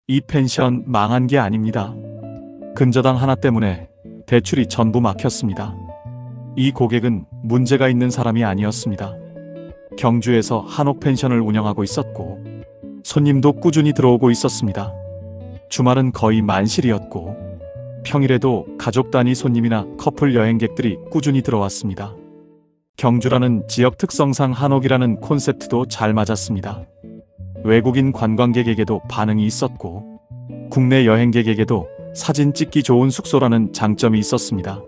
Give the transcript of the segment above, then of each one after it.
이 펜션 망한 게 아닙니다. 근저당 하나 때문에 대출이 전부 막혔습니다. 이 고객은 문제가 있는 사람이 아니었습니다. 경주에서 한옥 펜션을 운영하고 있었고 손님도 꾸준히 들어오고 있었습니다. 주말은 거의 만실이었고 평일에도 가족 단위 손님이나 커플 여행객들이 꾸준히 들어왔습니다. 경주라는 지역 특성상 한옥이라는 콘셉트도 잘 맞았습니다. 외국인 관광객에게도 반응이 있었고 국내 여행객에게도 사진 찍기 좋은 숙소라는 장점이 있었습니다.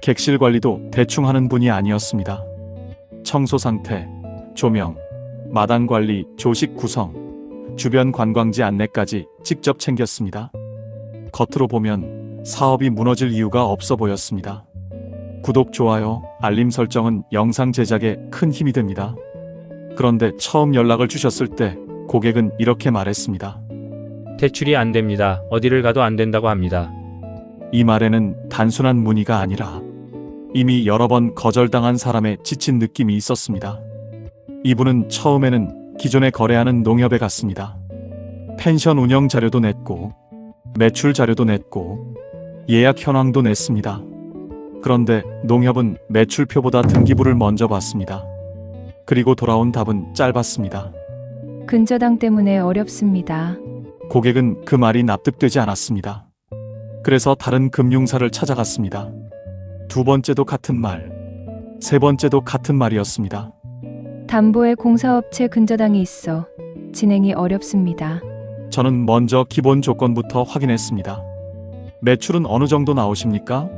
객실 관리도 대충 하는 분이 아니었습니다. 청소 상태, 조명, 마당 관리, 조식 구성, 주변 관광지 안내까지 직접 챙겼습니다. 겉으로 보면 사업이 무너질 이유가 없어 보였습니다. 구독, 좋아요, 알림 설정은 영상 제작에 큰 힘이 됩니다. 그런데 처음 연락을 주셨을 때 고객은 이렇게 말했습니다. 대출이 안 됩니다. 어디를 가도 안 된다고 합니다. 이 말에는 단순한 문의가 아니라 이미 여러 번 거절당한 사람의 지친 느낌이 있었습니다. 이분은 처음에는 기존에 거래하는 농협에 갔습니다. 펜션 운영 자료도 냈고 매출 자료도 냈고 예약 현황도 냈습니다. 그런데 농협은 매출표보다 등기부를 먼저 봤습니다. 그리고 돌아온 답은 짧았습니다. 근저당 때문에 어렵습니다. 고객은 그 말이 납득되지 않았습니다. 그래서 다른 금융사를 찾아갔습니다. 두 번째도 같은 말, 세 번째도 같은 말이었습니다. 담보에 공사업체 근저당이 있어 진행이 어렵습니다. 저는 먼저 기본 조건부터 확인했습니다. 매출은 어느 정도 나오십니까?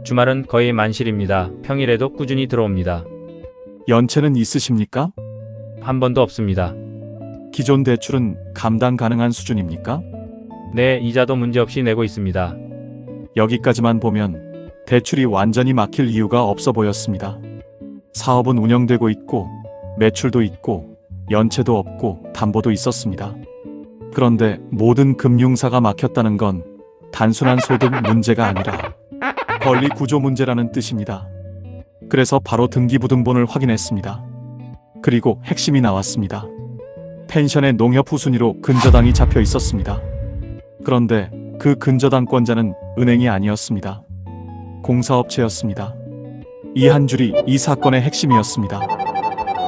주말은 거의 만실입니다. 평일에도 꾸준히 들어옵니다. 연체는 있으십니까? 한 번도 없습니다. 기존 대출은 감당 가능한 수준입니까? 네, 이자도 문제없이 내고 있습니다. 여기까지만 보면 대출이 완전히 막힐 이유가 없어 보였습니다. 사업은 운영되고 있고 매출도 있고 연체도 없고 담보도 있었습니다. 그런데 모든 금융사가 막혔다는 건 단순한 소득 문제가 아니라 권리 구조 문제라는 뜻입니다. 그래서 바로 등기부등본을 확인했습니다. 그리고 핵심이 나왔습니다. 펜션의 농협 후순위로 근저당이 잡혀 있었습니다. 그런데 그 근저당권자는 은행이 아니었습니다. 공사업체였습니다. 이 한 줄이 이 사건의 핵심이었습니다.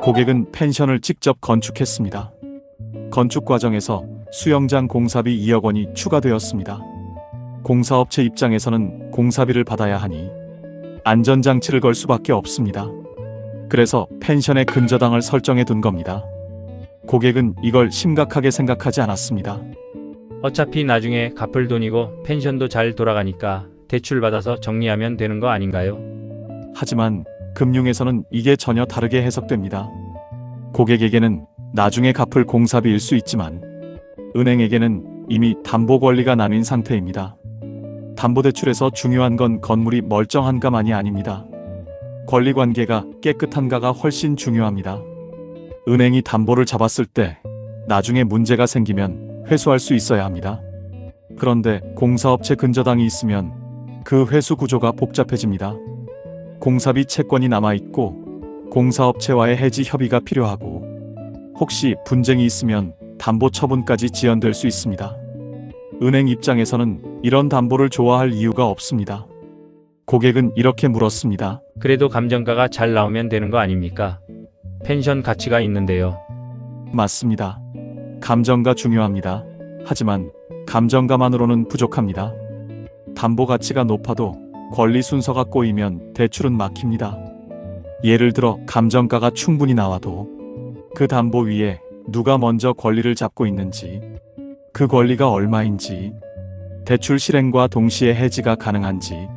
고객은 펜션을 직접 건축했습니다. 건축 과정에서 수영장 공사비 2억 원이 추가되었습니다. 공사업체 입장에서는 공사비를 받아야 하니 안전장치를 걸 수밖에 없습니다. 그래서 펜션의 근저당을 설정해 둔 겁니다. 고객은 이걸 심각하게 생각하지 않았습니다. 어차피 나중에 갚을 돈이고 펜션도 잘 돌아가니까 대출 받아서 정리하면 되는 거 아닌가요? 하지만 금융에서는 이게 전혀 다르게 해석됩니다. 고객에게는 나중에 갚을 공사비일 수 있지만 은행에게는 이미 담보 권리가 나뉜 상태입니다. 담보대출에서 중요한 건 건물이 멀쩡한가만이 아닙니다. 권리관계가 깨끗한가가 훨씬 중요합니다. 은행이 담보를 잡았을 때 나중에 문제가 생기면 회수할 수 있어야 합니다. 그런데 공사업체 근저당이 있으면 그 회수 구조가 복잡해집니다. 공사비 채권이 남아있고 공사업체와의 해지 협의가 필요하고 혹시 분쟁이 있으면 담보 처분까지 지연될 수 있습니다. 은행 입장에서는 이런 담보를 좋아할 이유가 없습니다. 고객은 이렇게 물었습니다. 그래도 감정가가 잘 나오면 되는 거 아닙니까? 펜션 가치가 있는데요. 맞습니다. 감정가 중요합니다. 하지만 감정가만으로는 부족합니다. 담보 가치가 높아도 권리 순서가 꼬이면 대출은 막힙니다. 예를 들어 감정가가 충분히 나와도 그 담보 위에 누가 먼저 권리를 잡고 있는지, 그 권리가 얼마인지, 대출 실행과 동시에 해지가 가능한지,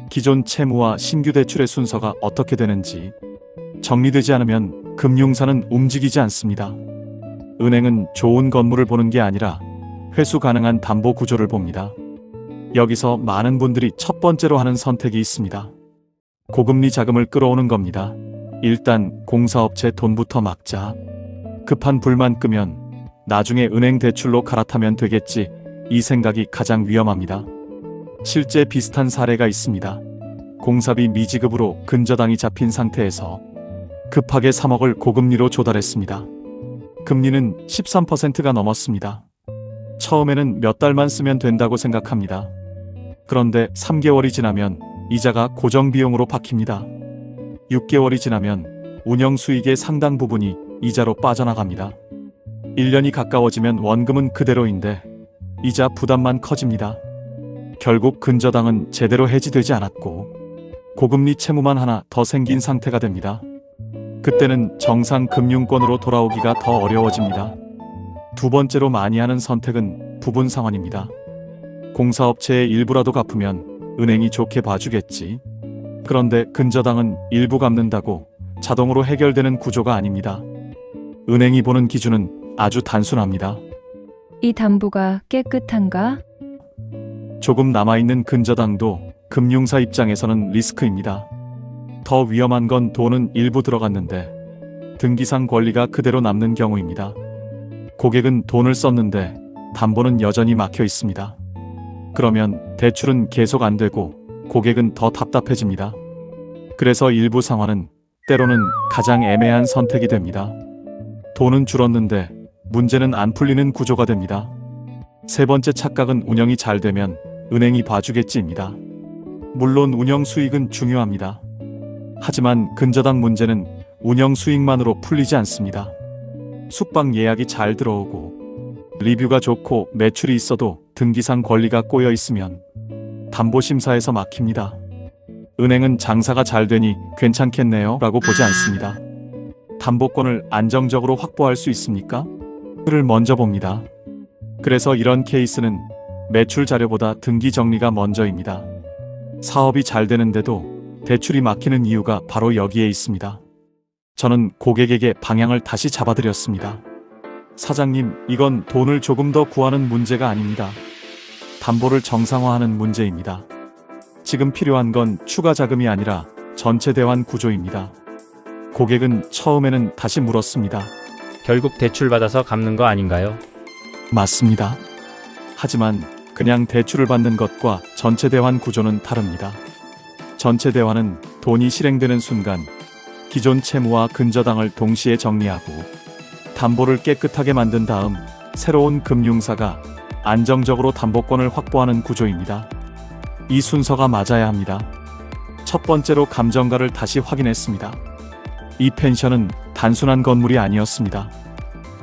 기존 채무와 신규 대출의 순서가 어떻게 되는지 정리되지 않으면 금융사는 움직이지 않습니다. 은행은 좋은 건물을 보는 게 아니라 회수 가능한 담보 구조를 봅니다. 여기서 많은 분들이 첫 번째로 하는 선택이 있습니다. 고금리 자금을 끌어오는 겁니다. 일단 공사업체 돈부터 막자. 급한 불만 끄면 나중에 은행 대출로 갈아타면 되겠지. 이 생각이 가장 위험합니다. 실제 비슷한 사례가 있습니다. 공사비 미지급으로 근저당이 잡힌 상태에서 급하게 3억을 고금리로 조달했습니다. 금리는 13%가 넘었습니다. 처음에는 몇 달만 쓰면 된다고 생각합니다. 그런데 3개월이 지나면 이자가 고정 비용으로 바뀝니다. 6개월이 지나면 운영 수익의 상당 부분이 이자로 빠져나갑니다. 1년이 가까워지면 원금은 그대로인데 이자 부담만 커집니다. 결국 근저당은 제대로 해지되지 않았고 고금리 채무만 하나 더 생긴 상태가 됩니다. 그때는 정상 금융권으로 돌아오기가 더 어려워집니다. 두 번째로 많이 하는 선택은 부분 상환입니다. 공사업체의 일부라도 갚으면 은행이 좋게 봐주겠지. 그런데 근저당은 일부 갚는다고 자동으로 해결되는 구조가 아닙니다. 은행이 보는 기준은 아주 단순합니다. 이 담보가 깨끗한가? 조금 남아있는 근저당도 금융사 입장에서는 리스크입니다. 더 위험한 건 돈은 일부 들어갔는데 등기상 권리가 그대로 남는 경우입니다. 고객은 돈을 썼는데 담보는 여전히 막혀 있습니다. 그러면 대출은 계속 안 되고 고객은 더 답답해집니다. 그래서 일부 상환은 때로는 가장 애매한 선택이 됩니다. 돈은 줄었는데 문제는 안 풀리는 구조가 됩니다. 세 번째 착각은 운영이 잘 되면 은행이 봐주겠지입니다. 물론 운영 수익은 중요합니다. 하지만 근저당 문제는 운영 수익만으로 풀리지 않습니다. 숙박 예약이 잘 들어오고 리뷰가 좋고 매출이 있어도 등기상 권리가 꼬여 있으면 담보심사에서 막힙니다. 은행은 장사가 잘 되니 괜찮겠네요 라고 보지 않습니다. 담보권을 안정적으로 확보할 수 있습니까? 를 먼저 봅니다. 그래서 이런 케이스는 매출 자료보다 등기 정리가 먼저입니다. 사업이 잘 되는데도 대출이 막히는 이유가 바로 여기에 있습니다. 저는 고객에게 방향을 다시 잡아드렸습니다. 사장님, 이건 돈을 조금 더 구하는 문제가 아닙니다. 담보를 정상화하는 문제입니다. 지금 필요한 건 추가 자금이 아니라 전체 대환 구조입니다. 고객은 처음에는 다시 물었습니다. 결국 대출 받아서 갚는 거 아닌가요? 맞습니다. 하지만 그냥 대출을 받는 것과 전체 대환 구조는 다릅니다. 전체 대환은 돈이 실행되는 순간 기존 채무와 근저당을 동시에 정리하고 담보를 깨끗하게 만든 다음 새로운 금융사가 안정적으로 담보권을 확보하는 구조입니다. 이 순서가 맞아야 합니다. 첫 번째로 감정가를 다시 확인했습니다. 이 펜션은 단순한 건물이 아니었습니다.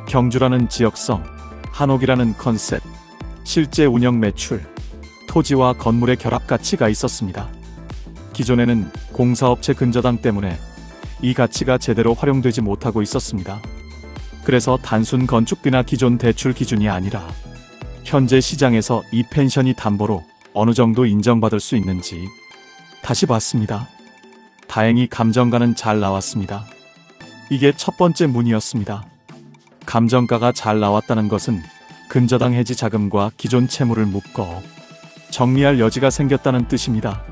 경주라는 지역성, 한옥이라는 컨셉, 실제 운영 매출, 토지와 건물의 결합 가치가 있었습니다. 기존에는 공사업체 근저당 때문에 이 가치가 제대로 활용되지 못하고 있었습니다. 그래서 단순 건축비나 기존 대출 기준이 아니라 현재 시장에서 이 펜션이 담보로 어느 정도 인정받을 수 있는지 다시 봤습니다. 다행히 감정가는 잘 나왔습니다. 이게 첫 번째 문이었습니다. 감정가가 잘 나왔다는 것은 근저당 해지 자금과 기존 채무를 묶어 정리할 여지가 생겼다는 뜻입니다.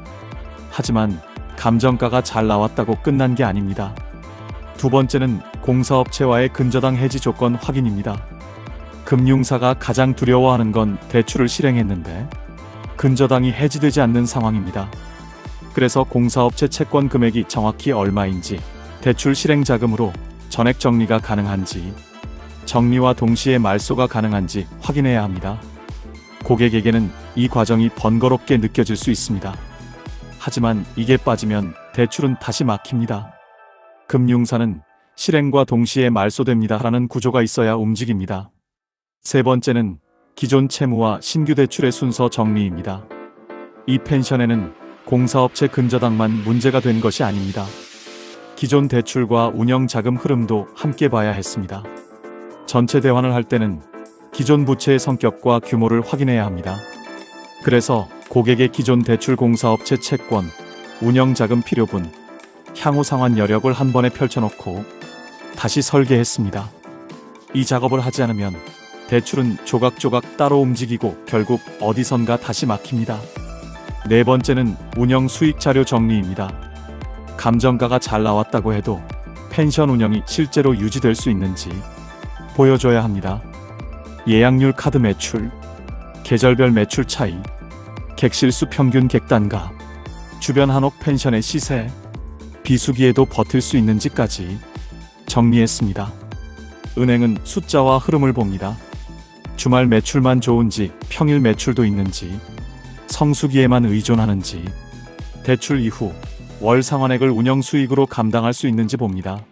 하지만 감정가가 잘 나왔다고 끝난 게 아닙니다. 두 번째는 공사업체와의 근저당 해지 조건 확인입니다. 금융사가 가장 두려워하는 건 대출을 실행했는데 근저당이 해지되지 않는 상황입니다. 그래서 공사업체 채권 금액이 정확히 얼마인지, 대출 실행 자금으로 전액 정리가 가능한지, 정리와 동시에 말소가 가능한지 확인해야 합니다. 고객에게는 이 과정이 번거롭게 느껴질 수 있습니다. 하지만 이게 빠지면 대출은 다시 막힙니다. 금융사는 실행과 동시에 말소됩니다 라는 구조가 있어야 움직입니다. 세 번째는 기존 채무와 신규 대출의 순서 정리입니다. 이 펜션에는 공사업체 근저당만 문제가 된 것이 아닙니다. 기존 대출과 운영 자금 흐름도 함께 봐야 했습니다. 전체 대환을 할 때는 기존 부채의 성격과 규모를 확인해야 합니다. 그래서 고객의 기존 대출 공사업체 채권, 운영 자금 필요분, 향후 상환 여력을 한 번에 펼쳐놓고 다시 설계했습니다. 이 작업을 하지 않으면 대출은 조각조각 따로 움직이고 결국 어디선가 다시 막힙니다. 네 번째는 운영 수익 자료 정리입니다. 감정가가 잘 나왔다고 해도 펜션 운영이 실제로 유지될 수 있는지 보여줘야 합니다. 예약률 카드 매출, 계절별 매출 차이, 객실수 평균 객단가, 주변 한옥 펜션의 시세, 비수기에도 버틸 수 있는지까지 정리했습니다. 은행은 숫자와 흐름을 봅니다. 주말 매출만 좋은지 평일 매출도 있는지, 성수기에만 의존하는지, 대출 이후 월 상환액을 운영 수익으로 감당할 수 있는지 봅니다.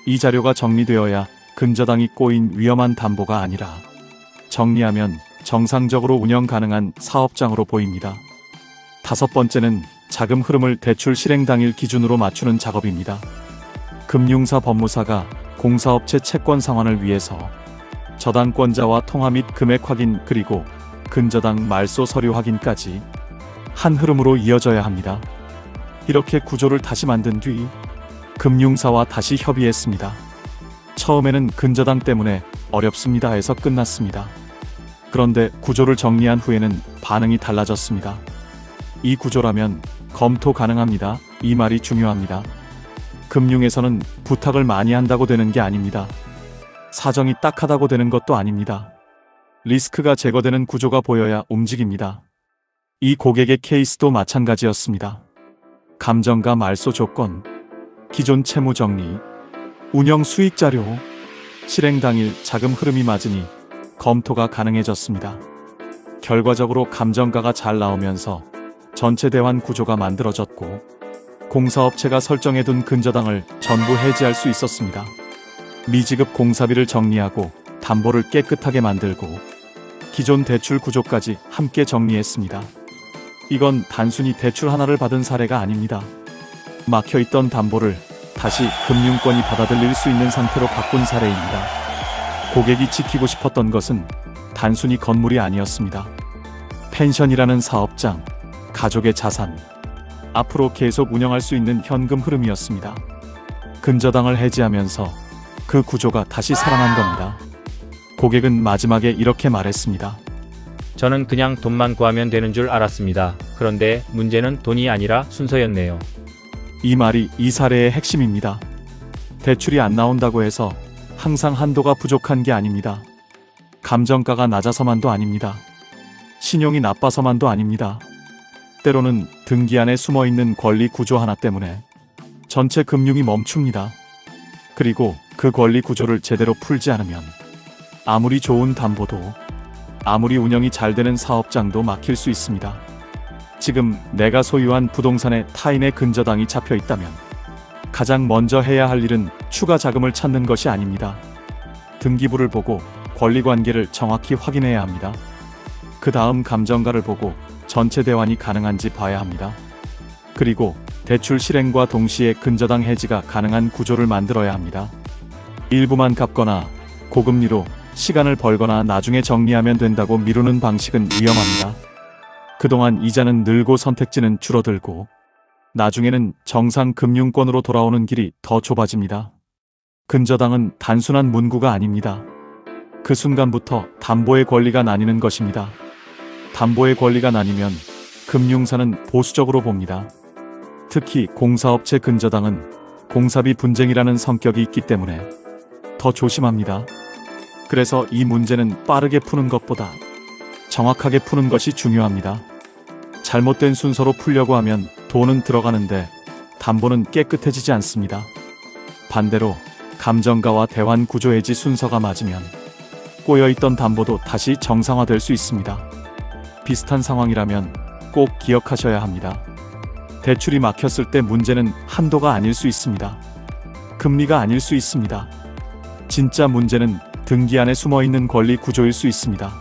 이 자료가 정리되어야 근저당이 꼬인 위험한 담보가 아니라 정리하면 정상적으로 운영 가능한 사업장으로 보입니다. 다섯 번째는 자금 흐름을 대출 실행 당일 기준으로 맞추는 작업입니다. 금융사 법무사가 공사업체 채권 상환을 위해서 저당권자와 통화 및 금액 확인 그리고 근저당 말소 서류 확인까지 한 흐름으로 이어져야 합니다. 이렇게 구조를 다시 만든 뒤 금융사와 다시 협의했습니다. 처음에는 근저당 때문에 어렵습니다 해서 끝났습니다. 그런데 구조를 정리한 후에는 반응이 달라졌습니다. 이 구조라면 검토 가능합니다. 이 말이 중요합니다. 금융에서는 부탁을 많이 한다고 되는 게 아닙니다. 사정이 딱하다고 되는 것도 아닙니다. 리스크가 제거되는 구조가 보여야 움직입니다. 이 고객의 케이스도 마찬가지였습니다. 감정가 말소 조건, 기존 채무 정리, 운영 수익 자료, 실행 당일 자금 흐름이 맞으니 검토가 가능해졌습니다. 결과적으로 감정가가 잘 나오면서 전체 대환 구조가 만들어졌고 공사업체가 설정해둔 근저당을 전부 해지할 수 있었습니다. 미지급 공사비를 정리하고 담보를 깨끗하게 만들고 기존 대출 구조까지 함께 정리했습니다. 이건 단순히 대출 하나를 받은 사례가 아닙니다. 막혀있던 담보를 다시 금융권이 받아들일 수 있는 상태로 바꾼 사례입니다. 고객이 지키고 싶었던 것은 단순히 건물이 아니었습니다. 펜션이라는 사업장, 가족의 자산, 앞으로 계속 운영할 수 있는 현금 흐름이었습니다. 근저당을 해지하면서 그 구조가 다시 살아난 겁니다. 고객은 마지막에 이렇게 말했습니다. 저는 그냥 돈만 구하면 되는 줄 알았습니다. 그런데 문제는 돈이 아니라 순서였네요. 이 말이 이 사례의 핵심입니다. 대출이 안 나온다고 해서 항상 한도가 부족한 게 아닙니다. 감정가가 낮아서만도 아닙니다. 신용이 나빠서만도 아닙니다. 때로는 등기 안에 숨어있는 권리 구조 하나 때문에 전체 금융이 멈춥니다. 그리고 그 권리 구조를 제대로 풀지 않으면 아무리 좋은 담보도, 아무리 운영이 잘 되는 사업장도 막힐 수 있습니다. 지금 내가 소유한 부동산에 타인의 근저당이 잡혀 있다면 가장 먼저 해야 할 일은 추가 자금을 찾는 것이 아닙니다. 등기부를 보고 권리관계를 정확히 확인해야 합니다. 그 다음 감정가를 보고 전체 대환이 가능한지 봐야 합니다. 그리고 대출 실행과 동시에 근저당 해지가 가능한 구조를 만들어야 합니다. 일부만 갚거나 고금리로 시간을 벌거나 나중에 정리하면 된다고 미루는 방식은 위험합니다. 그동안 이자는 늘고 선택지는 줄어들고 나중에는 정상 금융권으로 돌아오는 길이 더 좁아집니다. 근저당은 단순한 문구가 아닙니다. 그 순간부터 담보의 권리가 나뉘는 것입니다. 담보의 권리가 나뉘면 금융사는 보수적으로 봅니다. 특히 공사업체 근저당은 공사비 분쟁이라는 성격이 있기 때문에 더 조심합니다. 그래서 이 문제는 빠르게 푸는 것보다 정확하게 푸는 것이 중요합니다. 잘못된 순서로 풀려고 하면 돈은 들어가는데 담보는 깨끗해지지 않습니다. 반대로 감정가와 대환 구조 해지 순서가 맞으면 꼬여있던 담보도 다시 정상화될 수 있습니다. 비슷한 상황이라면 꼭 기억하셔야 합니다. 대출이 막혔을 때 문제는 한도가 아닐 수 있습니다. 금리가 아닐 수 있습니다. 진짜 문제는 등기 안에 숨어있는 권리 구조일 수 있습니다.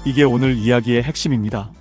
이게 오늘 이야기의 핵심입니다.